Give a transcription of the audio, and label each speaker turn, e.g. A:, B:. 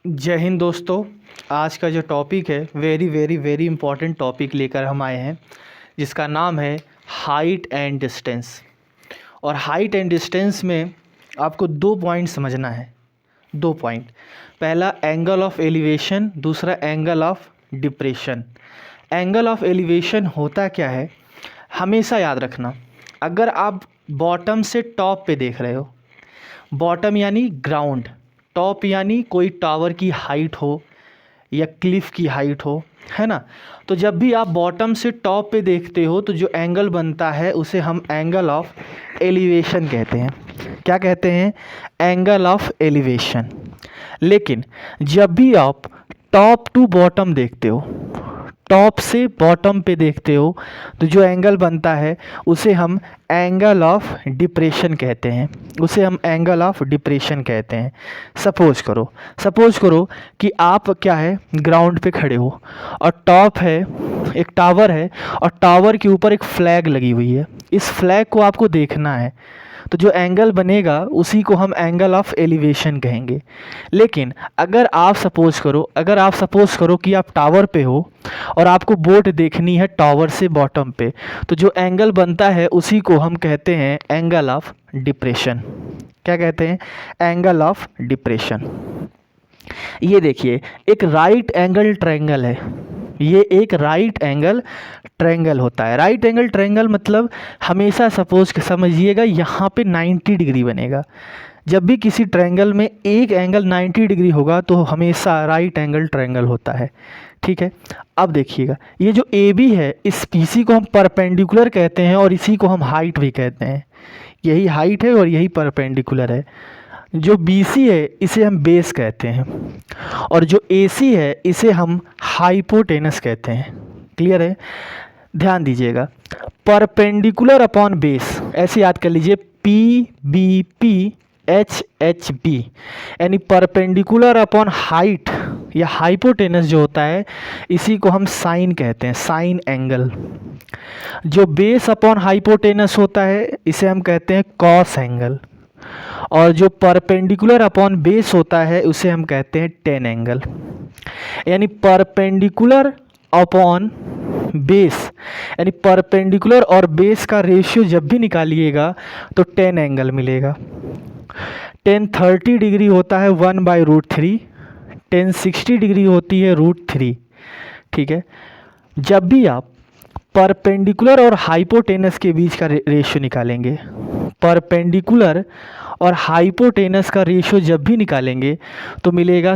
A: जय हिंद दोस्तों। आज का जो टॉपिक है very very very important topic लेकर हम आए हैं, जिसका नाम है हाइट एंड डिस्टेंस। और हाइट एंड डिस्टेंस में आपको 2 पॉइंट समझना है। 2 पॉइंट, पहला एंगल ऑफ एलिवेशन, दूसरा angle of depression. Angle of elevation होता क्या है, हमेशा याद रखना। अगर आप बॉटम से टॉप पे देख रहे हो, बॉटम यानी ग्राउंड, टॉप यानी कोई टावर की हाइट हो या क्लिफ की हाइट हो, है ना। तो जब भी आप बॉटम से टॉप पे देखते हो तो जो एंगल बनता है उसे हम एंगल ऑफ एलिवेशन कहते हैं। क्या कहते हैं? Angle of elevation. लेकिन जब भी आप टॉप टू बॉटम देखते हो, टॉप से बॉटम पे देखते हो, तो जो एंगल बनता है उसे हम एंगल ऑफ डिप्रेशन कहते हैं। उसे हम एंगल ऑफ डिप्रेशन कहते हैं। सपोज करो कि आप क्या है, ग्राउंड पे खड़े हो और टॉप है, एक टावर है और टावर के ऊपर एक फ्लैग लगी हुई है। इस फ्लैग को आपको देखना है, तो जो एंगल बनेगा उसी को हम एंगल ऑफ एलिवेशन कहेंगे। लेकिन अगर आप सपोज करो कि आप टावर पे हो और आपको बोट देखनी है टावर से बॉटम पे, तो जो एंगल बनता है उसी को हम कहते हैं एंगल ऑफ डिप्रेशन। क्या कहते हैं? Angle of depression. ये देखिए, एक राइट एंगल ट्रायंगल है। ये एक राइट एंगल ट्रायंगल होता है। राइट एंगल ट्रायंगल मतलब हमेशा सपोज समझिएगा यहाँ पे 90 डिग्री बनेगा। जब भी किसी ट्रायंगल में एक एंगल 90 डिग्री होगा तो हमेशा राइट एंगल ट्रायंगल होता है। ठीक है, अब देखिए, ये जो ए बी है, इसी को हम परपेंडिकुलर कहते हैं और इसी को हम हाइट भी कहते हैं। यही हाइट है और यही परपेंडिकुलर है। जो बी सी है इसे हम बेस कहते हैं और जो ए सी है इसे हम हाइपोटेनस कहते हैं। क्लियर है? ध्यान दीजिएगा, परपेंडिकुलर अपॉन बेस ऐसे याद कर लीजिए, P B P H H B, यानी परपेंडिकुलर अपॉन हाइट या हाइपोटेनस जो होता है इसी को हम साइन कहते हैं, साइन एंगल। जो बेस अपॉन हाइपोटेनस होता है इसे हम कहते हैं कॉस एंगल, और जो परपेंडिकुलर अपॉन बेस होता है उसे हम कहते हैं टेन एंगल। यानी परपेंडिकुलर अपॉन बेस, यानी परपेंडिकुलर और बेस का रेशियो जब भी निकालिएगा तो 10 एंगल मिलेगा। 10 30 डिग्री होता है 1/√3, 10 60 डिग्री होती है √3। ठीक है, जब भी आप परपेंडिकुलर और हाइपोटेनस के बीच का रेशियो निकालेंगे, परपेंडिकुलर और हाइपोटेनस का रेशियो जब भी निकालेंगे तो मिलेगा